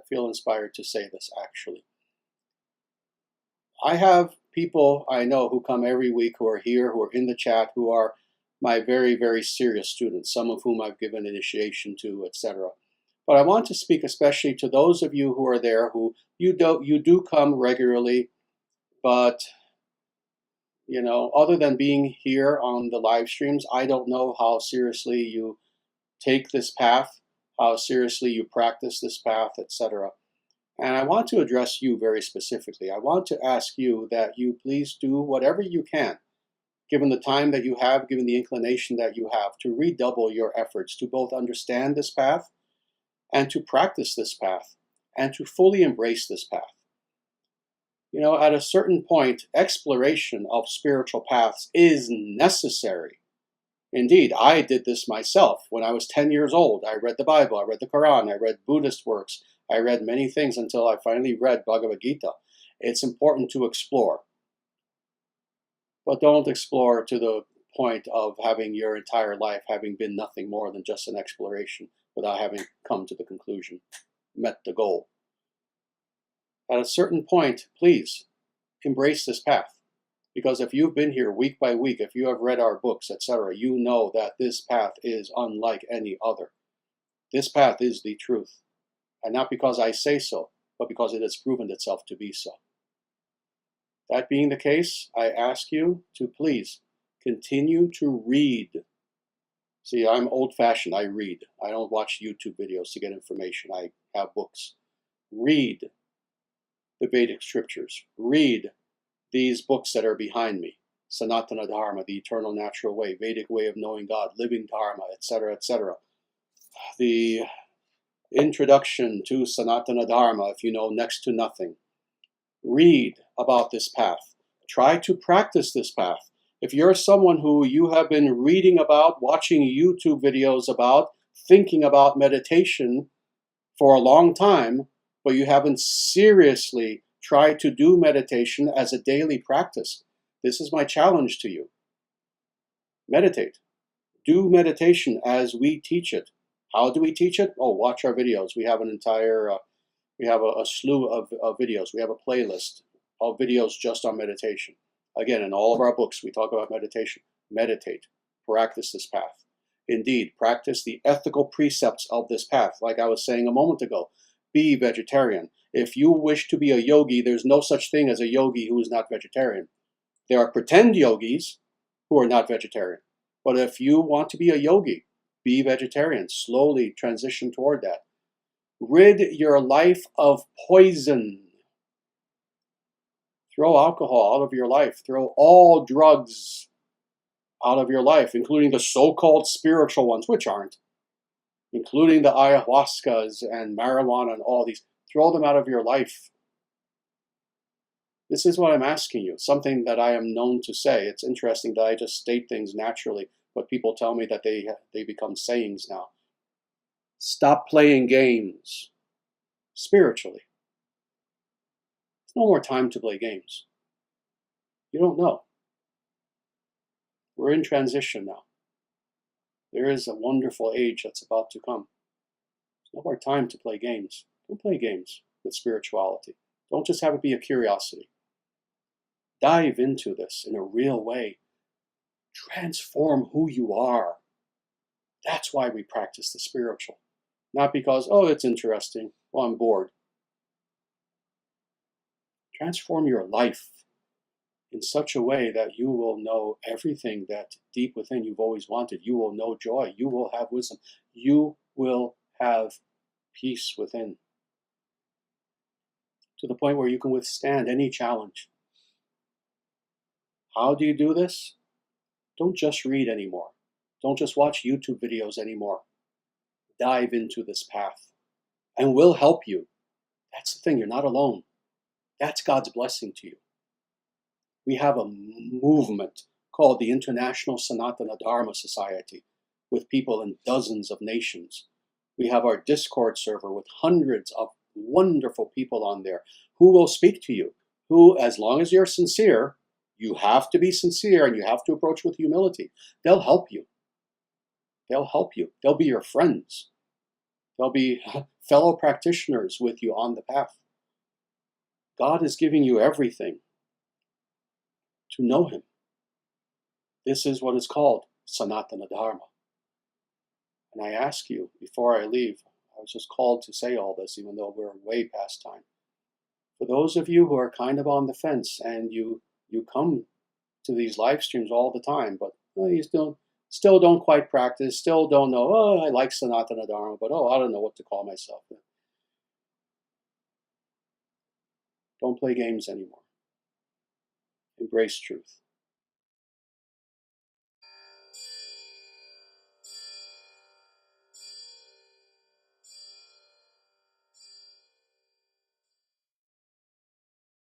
feel inspired to say this actually. I have people I know who come every week who are here, who are in the chat, who are my very, very serious students, some of whom I've given initiation to, etc. But I want to speak especially to those of you who are there who you do come regularly, but you know, other than being here on the live streams, I don't know how seriously you take this path, how seriously you practice this path, etc. And I want to address you very specifically. I want to ask you that you please do whatever you can, given the time that you have, given the inclination that you have, to redouble your efforts to both understand this path and to practice this path and to fully embrace this path. You know, at a certain point, exploration of spiritual paths is necessary. Indeed, I did this myself. When I was 10 years old, I read the Bible, I read the Quran, I read Buddhist works, I read many things until I finally read Bhagavad Gita. It's important to explore. But don't explore to the point of having your entire life having been nothing more than just an exploration without having come to the conclusion, met the goal. At a certain point, please embrace this path. Because if you've been here week by week, if you have read our books, etc., you know that this path is unlike any other. This path is the truth. And not because I say so, but because it has proven itself to be so. That being the case, I ask you to please continue to read. See, I'm old-fashioned. I read. I don't watch YouTube videos to get information. I have books. Read the Vedic scriptures. Read these books that are behind me. Sanatana Dharma, the eternal natural way, Vedic way of knowing God, living Dharma, etc., etc. The introduction to Sanatana Dharma, if you know next to nothing. Read about this path. Try to practice this path. If you're someone who you have been reading about, watching YouTube videos about, thinking about meditation for a long time, but you haven't seriously tried to do meditation as a daily practice, this is my challenge to you. Meditate. Do meditation as we teach it. How do we teach it? Oh, watch our videos. We have an entire, we have a slew of videos. We have a playlist of videos just on meditation. Again, in all of our books, we talk about meditation. Meditate. Practice this path. Indeed, practice the ethical precepts of this path. Like I was saying a moment ago, be vegetarian. If you wish to be a yogi, there's no such thing as a yogi who is not vegetarian. There are pretend yogis who are not vegetarian. But if you want to be a yogi, be vegetarian. Slowly transition toward that. Rid your life of poison. Throw alcohol out of your life. Throw all drugs out of your life, including the so-called spiritual ones, which aren't. Including the ayahuascas and marijuana and all these. Throw them out of your life. This is what I'm asking you, something that I am known to say. It's interesting that I just state things naturally, but people tell me that they become sayings now. Stop playing games spiritually. There's no more time to play games. You don't know. We're in transition now. There is a wonderful age that's about to come. There's no more time to play games. Don't play games with spirituality. Don't just have it be a curiosity. Dive into this in a real way. Transform who you are. That's why we practice the spiritual. Not because, oh, it's interesting, well, I'm bored. Transform your life in such a way that you will know everything that deep within you've always wanted. You will know joy. You will have wisdom. You will have peace within. To the point where you can withstand any challenge. How do you do this? Don't just read anymore. Don't just watch YouTube videos anymore. Dive into this path. And we'll help you. That's the thing, you're not alone. That's God's blessing to you. We have a movement called the International Sanatana Dharma Society with people in dozens of nations. We have our Discord server with hundreds of wonderful people on there who will speak to you, who, as long as you're sincere, you have to be sincere and you have to approach with humility. They'll help you. They'll help you. They'll be your friends. They'll be fellow practitioners with you on the path. God is giving you everything to know Him. This is what is called Sanatana Dharma. And I ask you, before I leave, I was just called to say all this, even though we're way past time. For those of you who are kind of on the fence and you come to these live streams all the time, but you still don't quite practice, still don't know, oh, I like Sanatana Dharma, but I don't know what to call myself. Don't play games anymore. Embrace truth.